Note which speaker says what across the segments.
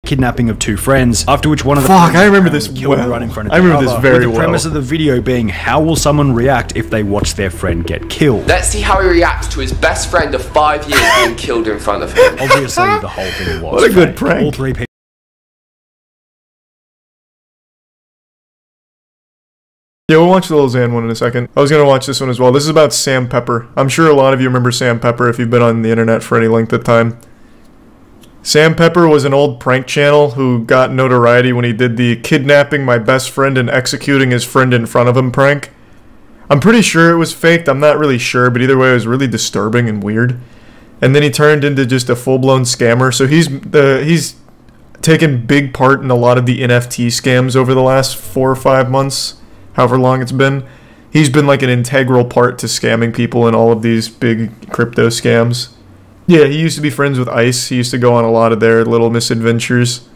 Speaker 1: kidnapping of two friends, after which one of the
Speaker 2: I remember this
Speaker 1: killed
Speaker 2: well.
Speaker 1: right in front of
Speaker 2: I remember
Speaker 1: the other,
Speaker 2: this very
Speaker 1: with the premise of the video being, how will someone react if they watch their friend get killed?
Speaker 3: Let's see how he reacts to his best friend of 5 years being killed in front of him.
Speaker 1: Obviously, the whole thing was
Speaker 2: what a good
Speaker 1: fake.
Speaker 2: prank.
Speaker 1: All three people.
Speaker 2: Yeah, we'll watch the little Zan one in a second. I was gonna watch this one as well. This is about Sam Pepper. I'm sure a lot of you remember Sam Pepper if you've been on the internet for any length of time. Sam Pepper was an old prank channel who got notoriety when he did the kidnapping my best friend and executing his friend in front of him prank. I'm pretty sure it was faked. I'm not really sure, but either way, it was really disturbing and weird. And then he turned into just a full-blown scammer. So he's taken big part in a lot of the NFT scams over the last 4 or 5 months. However long it's been. He's been like an integral part to scamming people in all of these big crypto scams. Yeah, he used to be friends with ICE. He used to go on a lot of their little misadventures.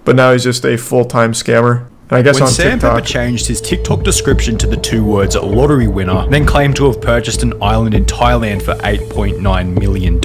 Speaker 2: But now he's just a full-time scammer. And I guess
Speaker 1: when
Speaker 2: on
Speaker 1: Sam
Speaker 2: TikTok,
Speaker 1: Pepper changed his TikTok description to the 2 words lottery winner, then claimed to have purchased an island in Thailand for $8.9 million,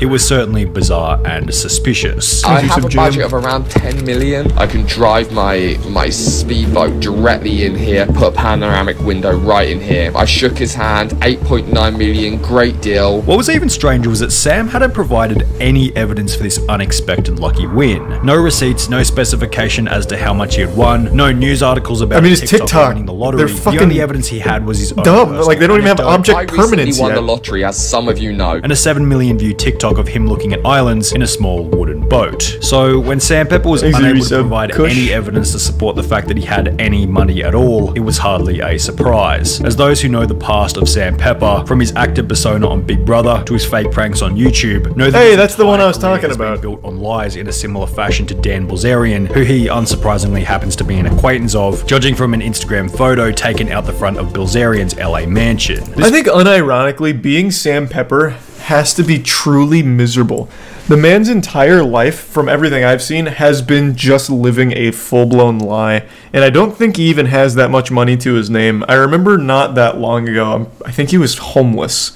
Speaker 1: it was certainly bizarre and suspicious.
Speaker 3: I have a budget of around 10 million. I can drive my speedboat directly in here, put a panoramic window right in here. I shook his hand, 8.9 million, great deal.
Speaker 1: What was even stranger was that Sam hadn't provided any evidence for this unexpected lucky win. No receipts, no specification as to how much he had won, no news articles about
Speaker 2: his
Speaker 1: TikTok winning the lottery. The only evidence he had was his own
Speaker 2: dumb. Like, they don't even have object permanence
Speaker 3: I recently won
Speaker 2: yet.
Speaker 3: the lottery, as some of you know.
Speaker 1: And a 7 million view TikTok of him looking at islands in a small wooden boat. So when Sam Pepper was unable to provide any evidence to support the fact that he had any money at all, it was hardly a surprise. As those who know the past of Sam Pepper, from his active persona on Big Brother to his fake pranks on YouTube, know that
Speaker 2: hey, that's the one I was talking about.
Speaker 1: Built on lies in a similar fashion to Dan Bilzerian, who he unsurprisingly happens to be an acquaintance of, judging from an Instagram photo taken out the front of Bilzerian's LA mansion.
Speaker 2: I think unironically, being Sam Pepper has to be truly miserable. The man's entire life, from everything I've seen, has been just living a full-blown lie. And I don't think he even has that much money to his name. I remember not that long ago, I think he was homeless.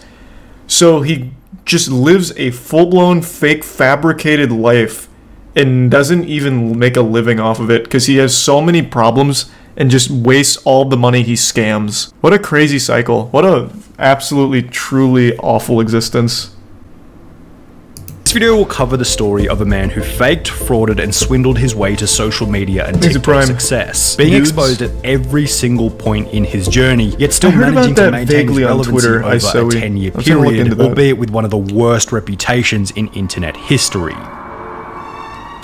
Speaker 2: So he just lives a full-blown fake fabricated life and doesn't even make a living off of it because he has so many problems and just wastes all the money he scams. What a crazy cycle. What a absolutely, truly awful existence.
Speaker 1: This video will cover the story of a man who faked, frauded, and swindled his way to social media and TikTok success, being exposed at every single point in his journey, yet still managing to maintain his relevancy over a 10-year period, albeit with one of the worst reputations in internet history.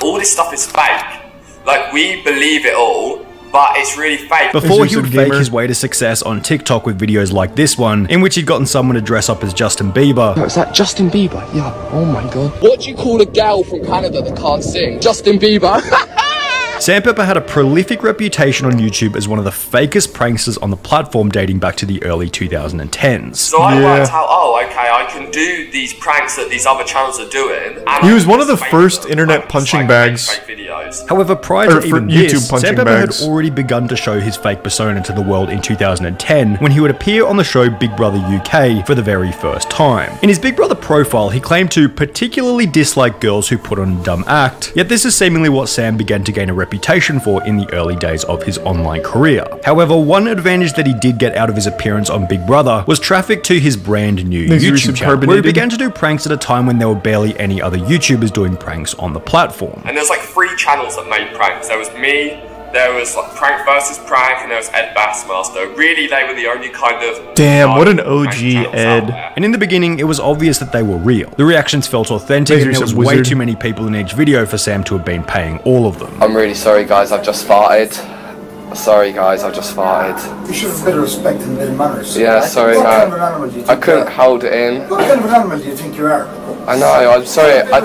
Speaker 4: All this stuff is fake. Like, we believe it all, but it's really fake.
Speaker 1: Before he would fake his way to success on TikTok with videos like this one, in which he'd gotten someone to dress up as Justin Bieber.
Speaker 3: Oh, is that Justin Bieber? Yeah. Oh my god. What do you call a gal from Canada that can't sing? Justin Bieber.
Speaker 1: Sam Pepper had a prolific reputation on YouTube as one of the fakest pranksters on the platform dating back to the early 2010s.
Speaker 4: So I worked out, oh, okay, I can do these pranks that these other channels are doing. And
Speaker 2: he was one of the first internet punching bags.
Speaker 1: However, prior to even this, Sam Pepper had already begun to show his fake persona to the world in 2010 when he would appear on the show Big Brother UK for the very first time. In his Big Brother profile, he claimed to particularly dislike girls who put on a dumb act, yet this is seemingly what Sam began to gain a reputation for in the early days of his online career. However, one advantage that he did get out of his appearance on Big Brother was traffic to his brand new YouTube channel, where he began to do pranks at a time when there were barely any other YouTubers doing pranks on the platform.
Speaker 4: And there's like 3 channels that made pranks. There was me, there was like Prank versus Prank, and there was Ed Bassmaster. Really, they were the only kind of...
Speaker 2: Damn, what an OG Ed.
Speaker 1: And in the beginning, it was obvious that they were real. The reactions felt authentic, and there was way too many people in each video for Sam to have been paying all of them.
Speaker 3: I'm really sorry guys, I've just farted. Sorry guys, I just farted.
Speaker 5: You should have a bit of respect and a bit of manners.
Speaker 3: Yeah, sorry man.
Speaker 5: What kind of an animal do you think
Speaker 3: I couldn't hold it in.
Speaker 5: What kind of an animal do you think you are?
Speaker 3: I know, I'm sorry. I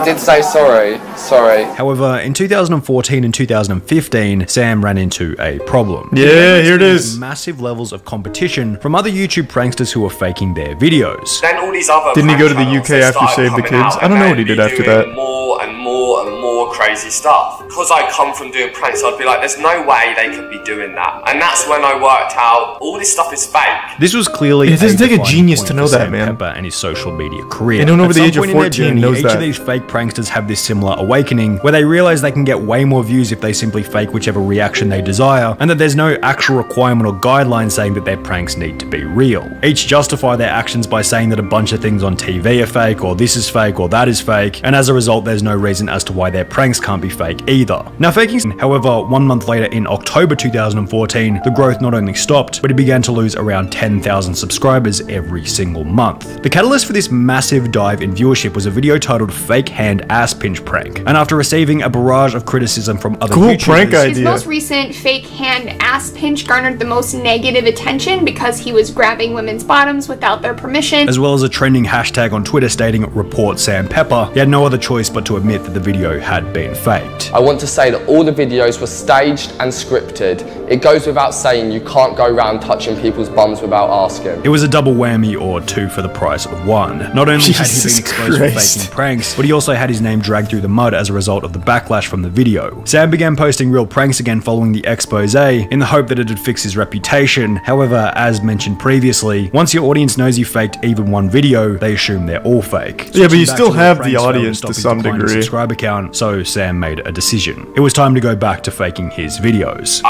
Speaker 3: did say sorry. Sorry.
Speaker 1: However, in 2014 and 2015, Sam ran into a problem.
Speaker 2: Yeah, here it is.
Speaker 1: Massive levels of competition from other YouTube pranksters who were faking their videos.
Speaker 4: Then all these other
Speaker 2: Didn't he go to the UK after Save the Kids? I don't know what he did after that.
Speaker 4: More and more and more more crazy stuff. Because I come from doing pranks, I'd be like, there's no way they could be doing that. And that's when I worked out all this stuff is fake.
Speaker 1: This was clearly
Speaker 2: it doesn't take a genius to know that, man.
Speaker 1: Pepper and his social media career.
Speaker 2: Anyone over the age of 14 knows
Speaker 1: each
Speaker 2: that.
Speaker 1: of these fake pranksters have this similar awakening, where they realize they can get way more views if they simply fake whichever reaction they desire, and that there's no actual requirement or guideline saying that their pranks need to be real. Each justify their actions by saying that a bunch of things on TV are fake, or this is fake, or that is fake, and as a result there's no reason as to why their pranks can't be fake either. Now faking, however, 1 month later in October 2014, the growth not only stopped, but it began to lose around 10,000 subscribers every single month. The catalyst for this massive dive in viewership was a video titled Fake Hand Ass Pinch Prank, and after receiving a barrage of criticism from other YouTubers,
Speaker 2: prank idea.
Speaker 6: His most recent fake hand ass pinch garnered the most negative attention because he was grabbing women's bottoms without their permission,
Speaker 1: as well as a trending hashtag on Twitter stating "Report Sam Pepper." He had no other choice but to admit that the video had been faked.
Speaker 3: I want to say that all the videos were staged and scripted. It goes without saying you can't go around touching people's bums without asking.
Speaker 1: It was a double whammy, or two for the price of one. Not only had he been exposed for faking pranks, but he also had his name dragged through the mud as a result of the backlash from the video. Sam began posting real pranks again following the expose in the hope that it would fix his reputation. However, as mentioned previously, once your audience knows you faked even one video, they assume they're all fake.
Speaker 2: Yeah, but you still have the audience to some degree.
Speaker 1: Subscriber count, so Sam made a decision. It was time to go back to faking his videos.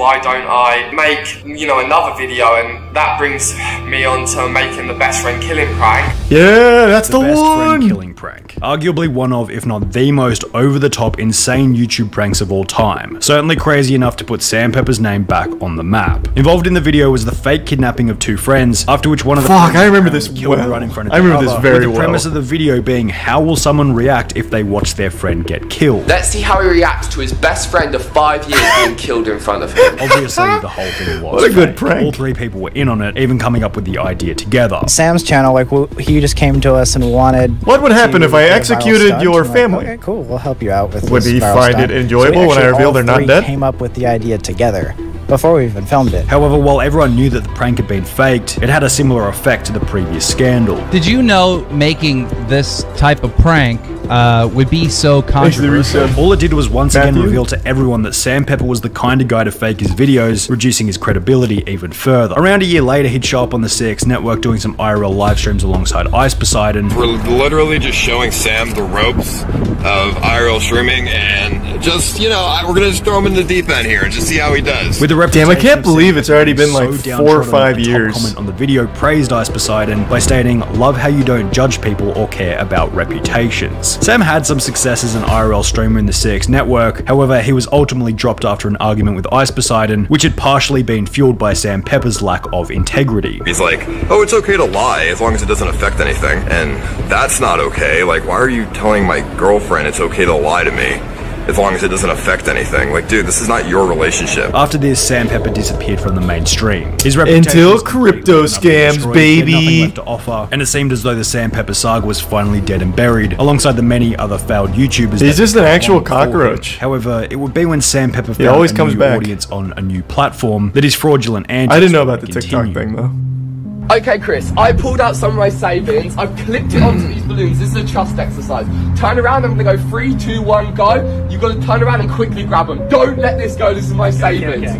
Speaker 4: Why don't I make, another video, and that brings me on to making the best friend killing prank.
Speaker 2: Yeah, that's the
Speaker 1: best
Speaker 2: one!
Speaker 1: friend killing prank. Arguably one of, if not the most over-the-top insane YouTube pranks of all time. Certainly crazy enough to put Sam Pepper's name back on the map. Involved in the video was the fake kidnapping of two friends, after which one of the
Speaker 2: I remember this
Speaker 1: well. Right in front of
Speaker 2: I remember this very
Speaker 1: well. The premise of the video being, how will someone react if they watch their friend get killed?
Speaker 3: Let's see how he reacts to his best friend of 5 years being killed in front of him.
Speaker 1: Obviously, the whole thing was
Speaker 2: what a good
Speaker 1: fake.
Speaker 2: prank.
Speaker 1: All three people were in on it, even coming up with the idea together.
Speaker 7: Sam's channel, he just came to us and wanted.
Speaker 2: What would happen if I executed your family?
Speaker 7: Okay, cool. We'll help you out with.
Speaker 2: Would he find it enjoyable when I reveal they're not dead?
Speaker 7: Came up with the idea together before we even filmed it.
Speaker 1: However, while everyone knew that the prank had been faked, it had a similar effect to the previous scandal.
Speaker 8: Did you know making this type of prank would be so controversial?
Speaker 1: All it did was once again reveal to everyone that Sam Pepper was the kind of guy to fake his videos, reducing his credibility even further. Around a year later, he'd show up on the CX network doing some IRL live streams alongside Ice Poseidon.
Speaker 9: We're literally just showing Sam the ropes of IRL streaming, and just, we're gonna just throw him in the deep end here and just see how he does.
Speaker 1: With the
Speaker 2: damn, I can't believe it's already been like 4 or 5 years.
Speaker 1: Comment on the video praised Ice Poseidon by stating, "Love how you don't judge people or care about reputations." Sam had some success as an IRL streamer in the CX network, however he was ultimately dropped after an argument with Ice Poseidon, which had partially been fueled by Sam Pepper's lack of integrity.
Speaker 9: He's like, oh, it's okay to lie as long as it doesn't affect anything, and that's not okay. Like, why are you telling my girlfriend it's okay to lie to me as long as it doesn't affect anything? Like, dude, this is not your relationship.
Speaker 1: After this, Sam Pepper disappeared from the mainstream. His reputation
Speaker 2: until crypto scams, baby.
Speaker 1: Nothing left to offer, and it seemed as though the Sam Pepper saga was finally dead and buried, alongside the many other failed YouTubers.
Speaker 2: He's just an actual cockroach.
Speaker 1: However, it would be when Sam Pepper found
Speaker 2: always
Speaker 1: a
Speaker 2: comes
Speaker 1: new
Speaker 2: back.
Speaker 1: audience on a new platform that his fraudulent antics.
Speaker 2: I didn't know about the TikTok thing though.
Speaker 3: Okay, Chris, I pulled out some of my savings, I've clipped it onto these balloons. This is a trust exercise. Turn around, I'm gonna go 3, 2, 1, go. You gotta turn around and quickly grab them. Don't let this go, this is my savings.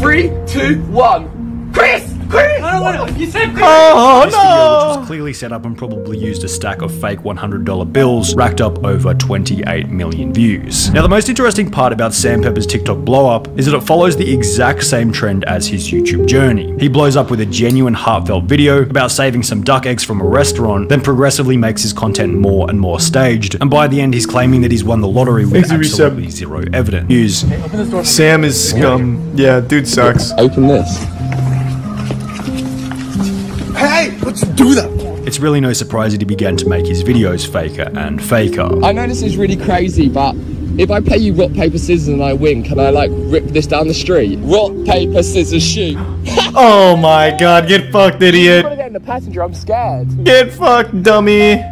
Speaker 3: 3, 2, 1. Chris! Chris! I don't want to. You said Chris!
Speaker 2: Oh,
Speaker 1: this video, which was clearly set up and probably used a stack of fake $100 bills, racked up over 28 million views. Now, the most interesting part about Sam Pepper's TikTok blow-up is that it follows the exact same trend as his YouTube journey. He blows up with a genuine, heartfelt video about saving some duck eggs from a restaurant, then progressively makes his content more and more staged, and by the end he's claiming that he's won the lottery with absolutely zero evidence. News.
Speaker 2: Sam is scum. Yeah, dude sucks.
Speaker 3: Open this.
Speaker 10: Hey, let's do that.
Speaker 1: It's really no surprise that he began to make his videos faker and faker.
Speaker 3: I know this is really crazy, but if I play you rock, paper, scissors and I win, can I like rip this down the street? Rock, paper, scissors, shoot.
Speaker 2: Oh my god, get fucked, idiot.
Speaker 3: I want to get in the passenger, I'm scared.
Speaker 2: Get fucked, dummy.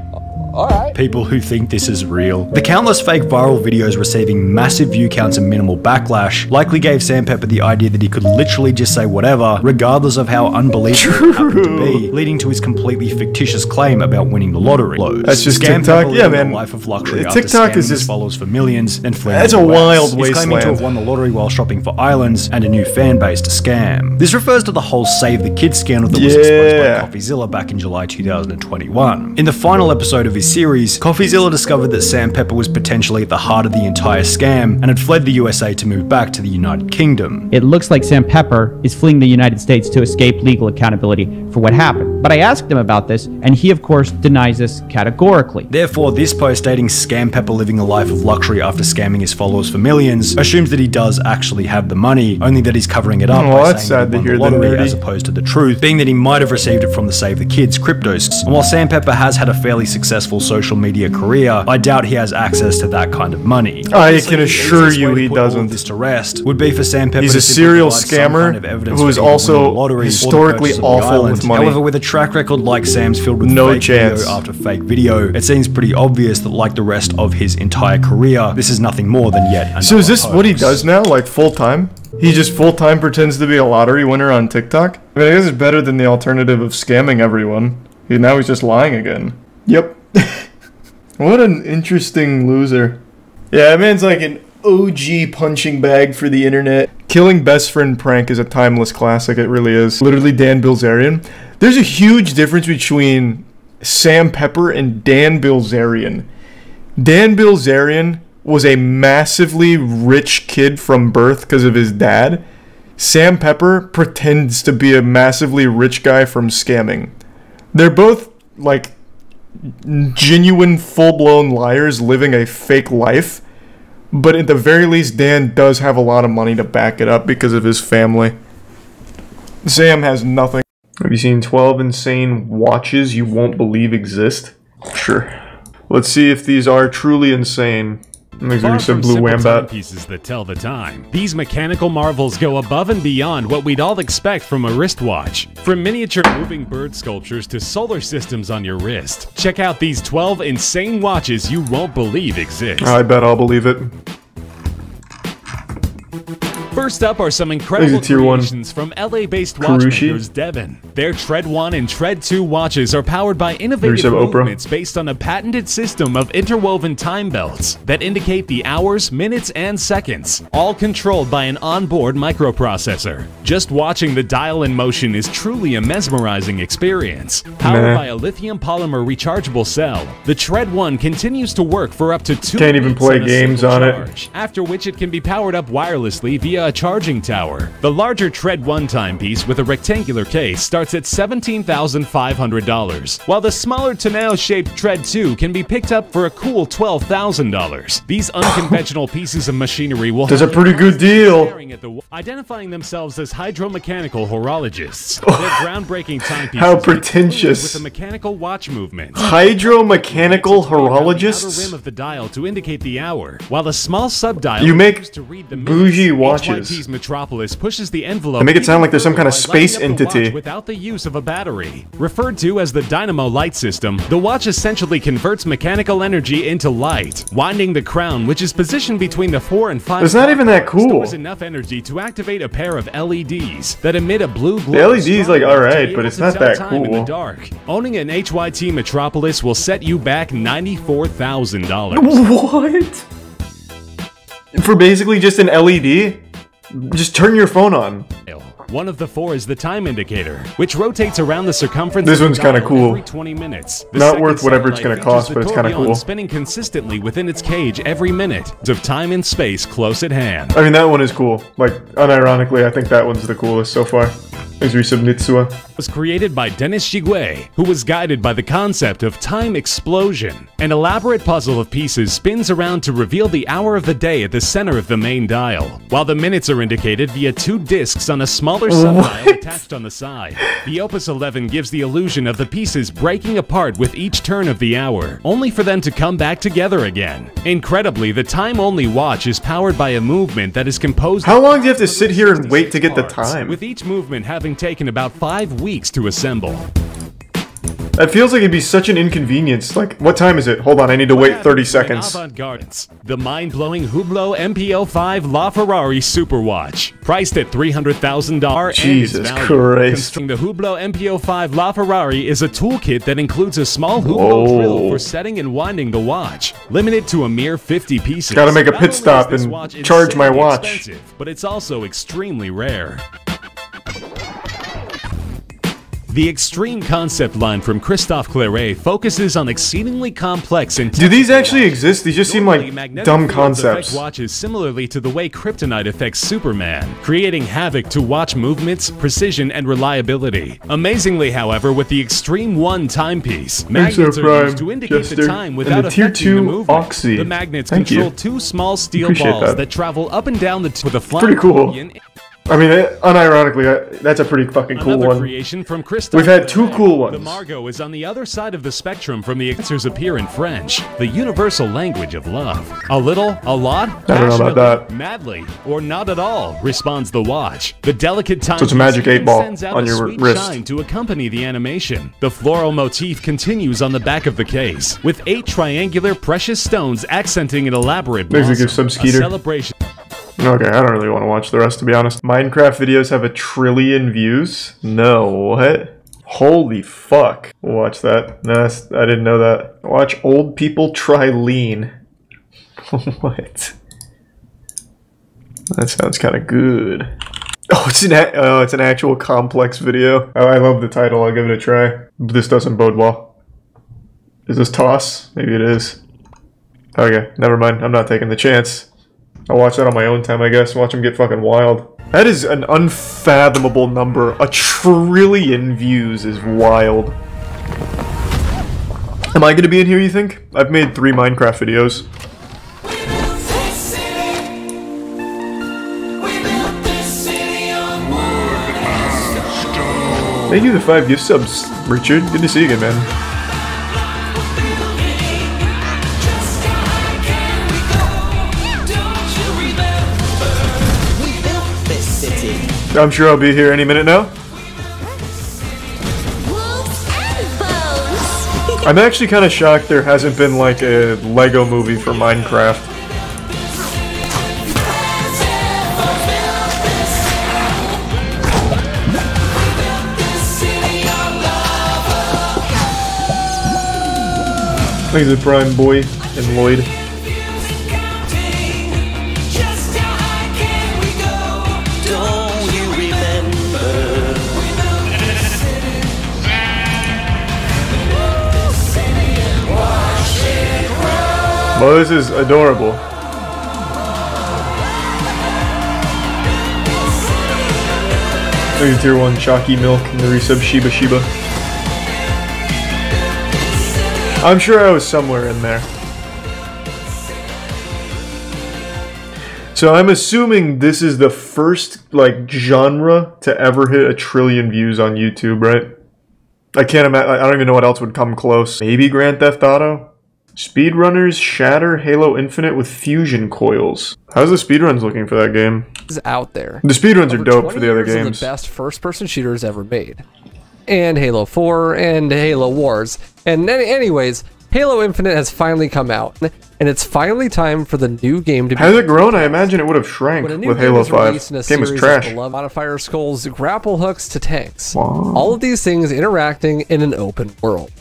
Speaker 3: alright.
Speaker 1: People who think this is real. The countless fake viral videos receiving massive view counts and minimal backlash likely gave Sandpepper the idea that he could literally just say whatever, regardless of how unbelievable it happened to be, leading to his completely fictitious claim about winning the lottery.
Speaker 2: That's just
Speaker 1: Scam
Speaker 2: TikTok,
Speaker 1: Pepper
Speaker 2: yeah,
Speaker 1: living
Speaker 2: man.
Speaker 1: a life of luxury
Speaker 2: TikTok
Speaker 1: after
Speaker 2: is just
Speaker 1: his followers for millions and fleeing.
Speaker 2: That's a wild
Speaker 1: He's claiming to
Speaker 2: wasteland.
Speaker 1: have won the lottery while shopping for islands and a new fan base to scam. This refers to the whole Save the Kids scandal that was exposed by CoffeeZilla back in July 2021. In the final episode of his series, CoffeeZilla discovered that Sandpepper was potentially at the heart of the entire scam and had fled the USA to move back to the United Kingdom.
Speaker 11: It looks like Sandpepper is fleeing the United States to escape legal accountability for what happened. But I asked him about this, and he of course denies this categorically.
Speaker 1: Therefore, this post stating Scampepper living a life of luxury after scamming his followers for millions assumes that he does actually have the money, only that he's covering it up by saying that he won the lottery as opposed to the truth, being that he might have received it from the Save the Kids cryptos. And while Sandpepper has had a fairly successful social media career, I doubt he has access to that kind of money.
Speaker 2: I can assure you he doesn't.
Speaker 1: This to rest would be for Sandpepper.
Speaker 2: He's a serial scammer who is also historically awful with money.
Speaker 1: However, with a track record like Sam's filled with
Speaker 2: no
Speaker 1: fake
Speaker 2: chance.
Speaker 1: video after fake video, it seems pretty obvious that like the rest of his entire career, this is nothing more than yet another
Speaker 2: So is this
Speaker 1: hoax.
Speaker 2: what he does now, like full-time? He just full-time pretends to be a lottery winner on TikTok? I mean, I guess it's better than the alternative of scamming everyone. Now he's just lying again. Yep. What an interesting loser. Yeah, that man's like an OG punching bag for the internet. Killing best friend prank is a timeless classic, it really is. Literally Dan Bilzerian. There's a huge difference between Sandpepper and Dan Bilzerian. Dan Bilzerian was a massively rich kid from birth because of his dad. Sandpepper pretends to be a massively rich guy from scamming. They're both like genuine full-blown liars living a fake life, but at the very least Dan does have a lot of money to back it up because of his family. Sam has nothing. Have you seen 12 insane watches you won't believe exist? Sure. Let's see if these are truly insane.
Speaker 12: Far from simple timepieces that tell the time, these mechanical marvels go above and beyond what we'd all expect from a wristwatch. From miniature moving bird sculptures to solar systems on your wrist, check out these 12 insane watches you won't believe exist.
Speaker 2: I bet I'll believe it.
Speaker 12: First up are some incredible creations from LA-based watchmakers Devon. Their Tread 1 and Tread 2 watches are powered by innovative movements based on a patented system of interwoven time belts that indicate the hours, minutes, and seconds, all controlled by an onboard microprocessor. Just watching the dial in motion is truly a mesmerizing experience. Powered by a lithium polymer rechargeable cell, the Tread 1 continues to work for up to 2
Speaker 2: Can't even play games on it.
Speaker 12: After which it can be powered up wirelessly via a charging tower. The larger Tread 1 timepiece with a rectangular case starts at $17,500, while the smaller tonneau-shaped Tread 2 can be picked up for a cool $12,000. These unconventional pieces of machinery will
Speaker 2: That's a pretty good deal.
Speaker 12: Identifying themselves as hydromechanical horologists. Their groundbreaking timepieces
Speaker 2: How pretentious.
Speaker 12: with a mechanical watch movement.
Speaker 2: Hydromechanical horologists?
Speaker 12: The outer rim of the dial to indicate the hour, while the small subdial
Speaker 2: You make
Speaker 12: to read the
Speaker 2: bougie watches.
Speaker 12: HYT's Metropolis pushes the envelope.
Speaker 2: They make it sound like there's some kind of space entity.
Speaker 12: Without the use of a battery. Referred to as the dynamo light system, the watch essentially converts mechanical energy into light, winding the crown, which is positioned between the 4 and 5.
Speaker 2: It's not even that cool.
Speaker 12: Stores enough energy to activate a pair of LEDs that emit a blue glow.
Speaker 2: The LED's like alright, but it's not that cool.
Speaker 12: In the dark. Owning an HYT Metropolis will set you back $94,000.
Speaker 2: What? For basically just an LED? Just turn your phone on.
Speaker 12: One of the 4 is the time indicator, which rotates around the circumference
Speaker 2: This
Speaker 12: of
Speaker 2: one's
Speaker 12: the dial
Speaker 2: kind of cool.
Speaker 12: every 20 minutes. The
Speaker 2: Not
Speaker 12: second
Speaker 2: worth whatever it's
Speaker 12: satellite
Speaker 2: going to cost,
Speaker 12: features
Speaker 2: but it's
Speaker 12: the
Speaker 2: kind of
Speaker 12: tourbillon
Speaker 2: cool.
Speaker 12: spinning consistently within its cage every minute of time and space close at hand.
Speaker 2: I mean, that one is cool. Like, unironically, I think that one's the coolest so far.
Speaker 12: Was created by Dennis Shigue, who was guided by the concept of time explosion. An elaborate puzzle of pieces spins around to reveal the hour of the day at the center of the main dial, while the minutes are indicated via 2 discs on a smaller subdial attached on the side. The Opus 11 gives the illusion of the pieces breaking apart with each turn of the hour, only for them to come back together again. Incredibly, the time-only watch is powered by a movement that is composed.
Speaker 2: How long do you have to sit here and wait to get the time?
Speaker 12: With each movement having taken about 5 weeks to assemble.
Speaker 2: It feels like it'd be such an inconvenience. Like, what time is it? Hold on, I need to wait 30 seconds.
Speaker 12: The mind-blowing Hublot MPO5 LaFerrari Superwatch, priced at $300,000.
Speaker 2: Jesus Christ.
Speaker 12: The Hublot MPO5 LaFerrari is a toolkit that includes a small Hublot drill for setting and winding the watch, limited to a mere 50 pieces.
Speaker 2: Gotta make a pit stop and charge my watch.
Speaker 12: But it's also extremely rare. The Extreme concept line from Christophe Claret focuses on exceedingly complex and...
Speaker 2: Do these actually exist? These just seem like dumb concepts.
Speaker 12: Watches similarly to the way kryptonite affects Superman, creating havoc to watch movements, precision, and reliability. Amazingly, however, with the Extreme 1 timepiece, magnets are used to indicate the time without affecting the movement.
Speaker 2: Oxy.
Speaker 12: The magnets control 2 small steel balls that travel up and down the with a flying...
Speaker 2: Pretty cool. I mean, unironically, that's a pretty fucking cool one.
Speaker 12: Creation from
Speaker 2: We've had 2 cool ones.
Speaker 12: The Margot is on the other side of the spectrum from the answers appear in French, the universal language of love. A little, a lot,
Speaker 2: I don't know about that.
Speaker 12: Madly, or not at all, responds the watch. The delicate time
Speaker 2: so it's a magic 8 ball on your wrist
Speaker 12: shine to accompany the animation. The floral motif continues on the back of the case, with 8 triangular precious stones accenting an elaborate blossom, a celebration.
Speaker 2: Okay, I don't really want to watch the rest, to be honest. Minecraft videos have 1 trillion views? No, what? Holy fuck. We'll watch that. No, I didn't know that. Watch old people try lean. What? That sounds kind of good. Oh, it's an actual complex video. Oh, I love the title. I'll give it a try. This doesn't bode well. Is this toss? Maybe it is. Okay, never mind. I'm not taking the chance. I'll watch that on my own time, I guess. Watch them get fucking wild. That is an unfathomable number. 1 trillion views is wild. Am I gonna be in here, you think? I've made 3 Minecraft videos. Thank you for the 5 gift subs, Richard. Good to see you again, man. I'm sure I'll be here any minute now. I'm actually kind of shocked there hasn't been like a Lego movie for Minecraft. Thanks to Prime Boy and Lloyd. Well, this is adorable. Look at tier 1 Chalky Milk and the resub Shiba Shiba. I'm sure I was somewhere in there. So I'm assuming this is the first, like, genre to ever hit 1 trillion views on YouTube, right? I can't imagine. I don't even know what else would come close. Maybe Grand Theft Auto? Speedrunners shatter Halo Infinite with fusion coils. How's the speedruns looking for that game?
Speaker 13: Is out there.
Speaker 2: The speedruns are dope for the other games.
Speaker 13: The best first-person shooters ever made, and Halo 4 and Halo Wars. And anyways, Halo Infinite has finally come out, and it's finally time for the new game to be.
Speaker 2: Has it grown? I imagine it would have shrank with Halo 5. The game was trash.
Speaker 13: Modifier skulls, grapple hooks to tanks.
Speaker 2: Wow.
Speaker 13: All of these things interacting in an open world.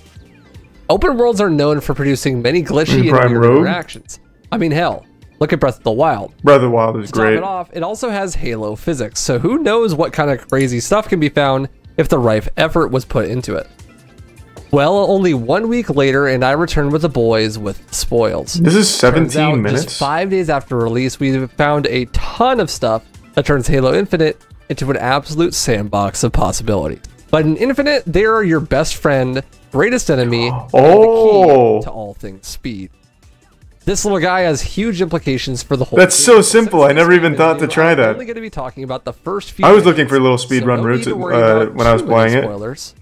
Speaker 13: Open worlds are known for producing many glitchy and weird interactions. I mean, hell, look at Breath of the Wild.
Speaker 2: Breath of the Wild is great.
Speaker 13: To top it off, it also has Halo physics, so who knows what kind of crazy stuff can be found if the right effort was put into it. Well, only 1 week later, and I returned with the boys with spoils.
Speaker 2: This is 17 minutes?
Speaker 13: Just 5 days after release, we found a ton of stuff that turns Halo Infinite into an absolute sandbox of possibility. But in Infinite, they are your best friend, greatest enemy, and the key to all things speed. This little guy has huge implications for the whole.
Speaker 2: That's so simple. I never even thought to try that.
Speaker 13: I'm only going to be talking about the first few.
Speaker 2: I was looking for little speedrun routes when I was playing it.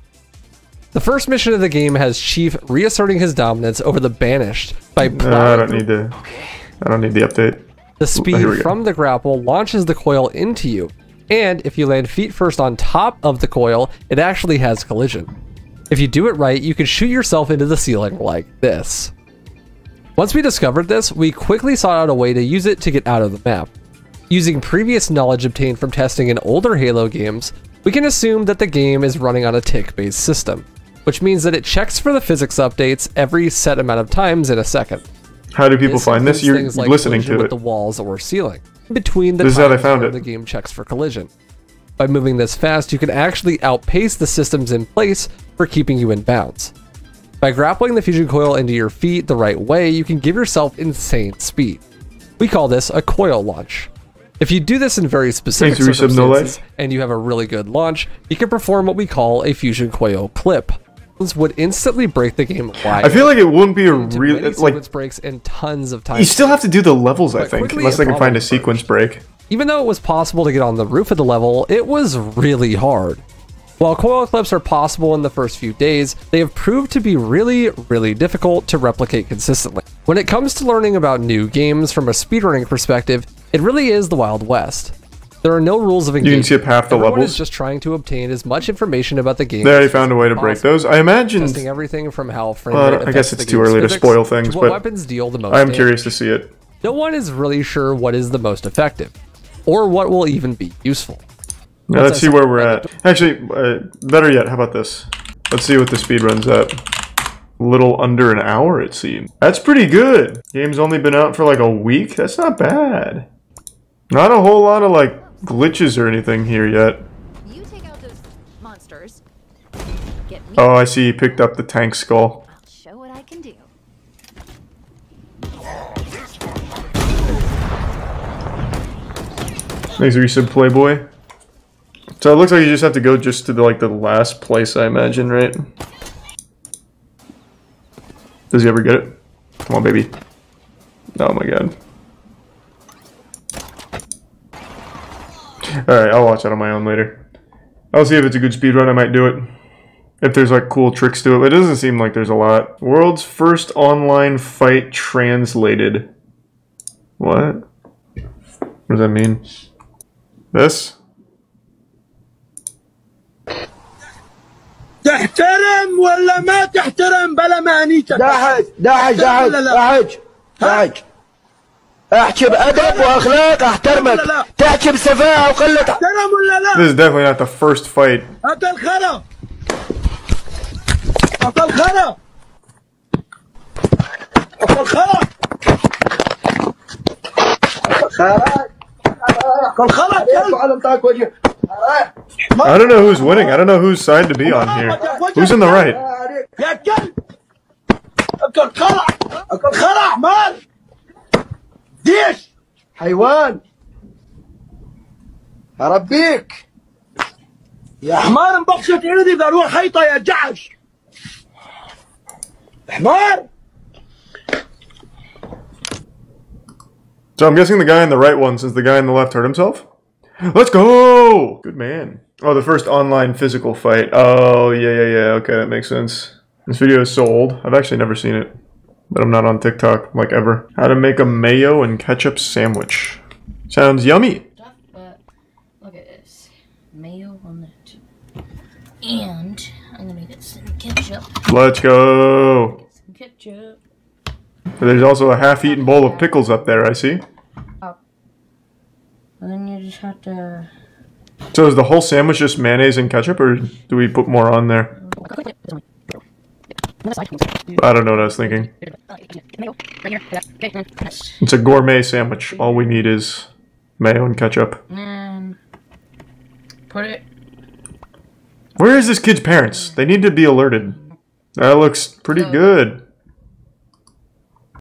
Speaker 13: The first mission of the game has Chief reasserting his dominance over the Banished by
Speaker 2: I don't need the update.
Speaker 13: The speed from the grapple launches the coil into you, and if you land feet first on top of the coil, it actually has collision. If you do it right, you can shoot yourself into the ceiling like this. Once we discovered this, we quickly sought out a way to use it to get out of the map. Using previous knowledge obtained from testing in older Halo games, we can assume that the game is running on a tick-based system, which means that it checks for the physics updates every set amount of times in a second.
Speaker 2: How do people find this? You're
Speaker 13: like
Speaker 2: listening to
Speaker 13: with
Speaker 2: it.
Speaker 13: The walls or ceiling. Between the
Speaker 2: this is how they
Speaker 13: times
Speaker 2: found
Speaker 13: where
Speaker 2: it.
Speaker 13: The game checks for collision. By moving this fast, you can actually outpace the systems in place for keeping you in bounds. By grappling the fusion coil into your feet the right way, you can give yourself insane speed. We call this a coil launch. If you do this in very specific circumstances, and you have a really good launch, you can perform what we call a fusion coil clip. This would instantly break the game wide.
Speaker 2: I feel like it wouldn't be a real like
Speaker 13: breaks in tons of times.
Speaker 2: You still have to do the levels, I think, unless they can find a sequence break.
Speaker 13: Even though it was possible to get on the roof of the level, it was really hard. While coil clips are possible in the first few days, they have proved to be really difficult to replicate consistently. When it comes to learning about new games from a speedrunning perspective, it really is the Wild West. There are no rules of engagement.
Speaker 2: You can skip half the
Speaker 13: Everyone
Speaker 2: levels.
Speaker 13: is just trying to obtain as much information about the game.
Speaker 2: They already found a way to break those. I imagine.
Speaker 13: Testing everything from how frame rate
Speaker 2: I guess it's too early to spoil things,
Speaker 13: what
Speaker 2: but
Speaker 13: weapons deal the most
Speaker 2: I'm
Speaker 13: damage.
Speaker 2: curious to see it.
Speaker 13: No one is really sure what is the most effective, or what will even be useful.
Speaker 2: Now let's see where we're at. Actually, better yet, how about this? Let's see what the speed runs at. A little under an hour, it seems. That's pretty good. Game's only been out for like a week. That's not bad. Not a whole lot of like glitches or anything here yet.
Speaker 14: You take out those monsters. Get me.
Speaker 2: Oh, I see. You picked up the tank skull.
Speaker 14: I'll show what I can do.
Speaker 2: Thanks, resub Playboy. So it looks like you just have to go just to the last place, I imagine, right? Does he ever get it? Come on, baby. Oh my god. Alright, I'll watch that on my own later. I'll see if it's a good speedrun, I might do it. If there's like cool tricks to it, but it doesn't seem like there's a lot. World's first online fight translated. What? What does that mean? This?
Speaker 10: تحترم ولا ما تحترم بلا مانيتك داحج احكي بأدب واخلاق احترمك تحكي بسفاهة وقلة احترم ولا لا.
Speaker 2: This is definitely not the first fight.
Speaker 10: أكل خرا أكل خرا أكل خرا أكل خرا
Speaker 2: I don't know who's winning. I don't know whose side to be on here. Who's in the right?
Speaker 10: يا كلب أكل خرا أكل خرا حمار ديش حيوان هربيك يا حمار مبخشة ايدي بدي اروح حيطة يا جعش حمار.
Speaker 2: So I'm guessing the guy in the right won since the guy in the left hurt himself? Let's go! Good man. Oh, the first online physical fight. Oh, yeah. Okay, that makes sense. This video is so old. I've actually never seen it. But I'm not on TikTok, like ever. How to make a mayo and ketchup sandwich. Sounds yummy.
Speaker 15: But look at this. Mayo on that. And I'm gonna get some ketchup.
Speaker 2: Let's go!
Speaker 15: Some ketchup.
Speaker 2: There's also a half-eaten bowl of pickles up there, I see.
Speaker 15: And then you just have to...
Speaker 2: So is the whole sandwich just mayonnaise and ketchup, or do we put more on there? I don't know what I was thinking. It's a gourmet sandwich. All we need is mayo and ketchup.
Speaker 15: And put it...
Speaker 2: Where is this kid's parents? They need to be alerted. That looks pretty good.